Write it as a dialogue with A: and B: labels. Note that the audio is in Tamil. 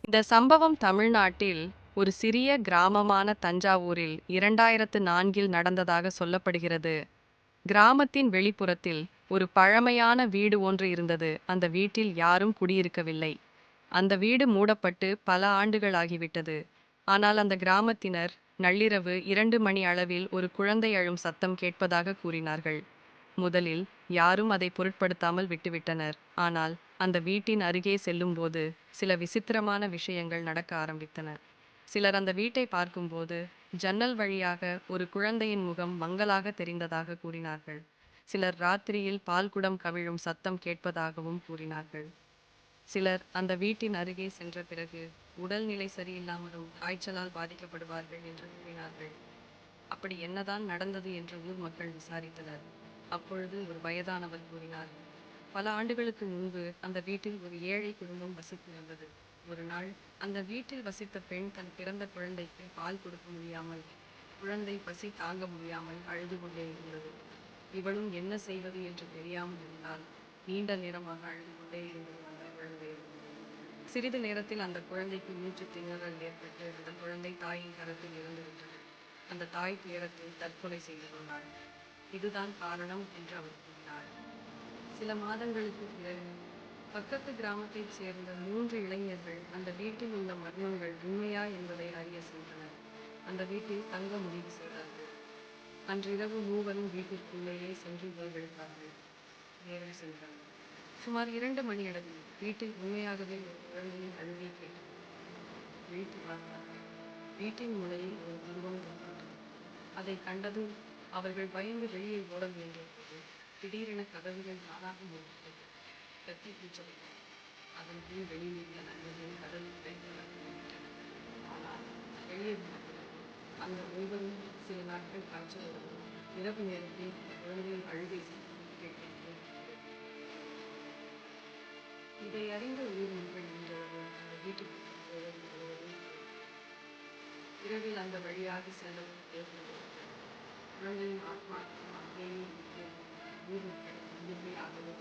A: இந்த சம்பவம் தமிழ்நாட்டில் ஒரு சிறிய கிராமமான தஞ்சாவூரில் 2004இல் நடந்ததாக சொல்லப்படுகிறது. கிராமத்தின் வெளிப்புறத்தில் ஒரு பழமையான வீடு ஒன்று இருந்தது. அந்த வீட்டில் யாரும் குடியிருக்கவில்லை. அந்த வீடு மூடப்பட்டு பல ஆண்டுகள் ஆகிவிட்டது. ஆனால் அந்த கிராமத்தினர் நள்ளிரவு 2 மணி அளவில் ஒரு குழந்தை அழும் சத்தம் கேட்பதாக கூறினார்கள். முதலில் யாரும் அதை பொருட்படுத்தாமல் விட்டுவிட்டனர். ஆனால் அந்த வீட்டின் அருகே செல்லும்போது சில விசித்திரமான விஷயங்கள் நடக்க ஆரம்பித்தன. சிலர் அந்த வீட்டை பார்க்கும்போது ஜன்னல் வழியாக ஒரு குழந்தையின் முகம் மங்கலாக தெரிந்ததாக கூறினார்கள். சிலர் ராத்திரியில் பால்குடம் கவிழும் சத்தம் கேட்பதாகவும் கூறினார்கள். சிலர் அந்த வீட்டின் அருகே சென்ற பிறகு உடல்நிலை சரியில்லாமலும் காய்ச்சலால் பாதிக்கப்படுவார்கள் என்று கூறினார்கள். அப்படி என்னதான் நடந்தது என்று ஊர் மக்கள் விசாரித்தனர். அப்பொழுது ஒரு வயதானவர் கூறினார், பல ஆண்டுகளுக்கு முன்பு அந்த வீட்டில் ஒரு ஏழை குடும்பம் வசித்து வந்தது. ஒரு நாள் அந்த வீட்டில் வசித்த பெண் தன் பிறந்த குழந்தைக்கு பால் கொடுக்க முடியாமல், குழந்தை பசி தாங்க முடியாமல் அழுது கொண்டே இருந்தது. இவளும் என்ன செய்வது என்று தெரியாமல் இருந்தால் நீண்ட நேரமாக அழுது கொண்டே இருந்தது அந்த குழந்தை. சிறிது நேரத்தில் அந்த குழந்தைக்கு மூச்சு திணறல் ஏற்பட்டு அந்த குழந்தை தாயின் கரத்தில் இறந்துவிட்டது. அந்த தாய் துயரத்தில் தற்கொலை செய்து கொண்டாள். இதுதான் காரணம் என்று அவர் கூறினார். சில மாதங்களுக்கு பிறகு பக்கத்து கிராமத்தைச் சேர்ந்த 3 இளைஞர்கள் அந்த வீட்டில் உள்ள மர்மங்கள் உண்மையா என்பதை அறிய சென்றனர். அந்த வீட்டில் தங்க முடிவு செய்தார்கள். அன்றிரவு மூவரும் வீட்டிற்குள்ளேயே சென்று ஓய்வெடுத்தார்கள். நேரம் சென்றார். சுமார் 2 மணியளவில் வீட்டில் உண்மையாகவே ஒரு குழந்தையின் அழுகை கேட்டது. விழித்து பார்த்தார்கள். வீட்டின் முனையில் ஒரு உருவம் தோன்றியது. அதை கண்டதும் அவர்கள் பயந்து வெளியே ஓட முயன்றபோது திடீரென கதவுகள் தானாக மூடியது. கத்தி கூச்சலிட்டது. அதன் கீழ் வெளியில் இருந்த நண்பர்கள் கடலில் கைவிட்டனர். ஆனால் வெளியே வந்த பிறகு அந்த மூவரும் சில நாட்கள் காய்ச்சலோடு இரவு நேரத்தில் குழந்தையின் அழுகை சத்தம் கேட்டது. இதை அறிந்த ஊர் மக்கள் இன்றளவு அந்த வீட்டுக்கு வருவதும் இரவில் அந்த வழியாக செல்லவும் குழந்தையின் ஆத்மா அங்கேயே ஊர் மக்கள் நம்பிக்கையாகவும்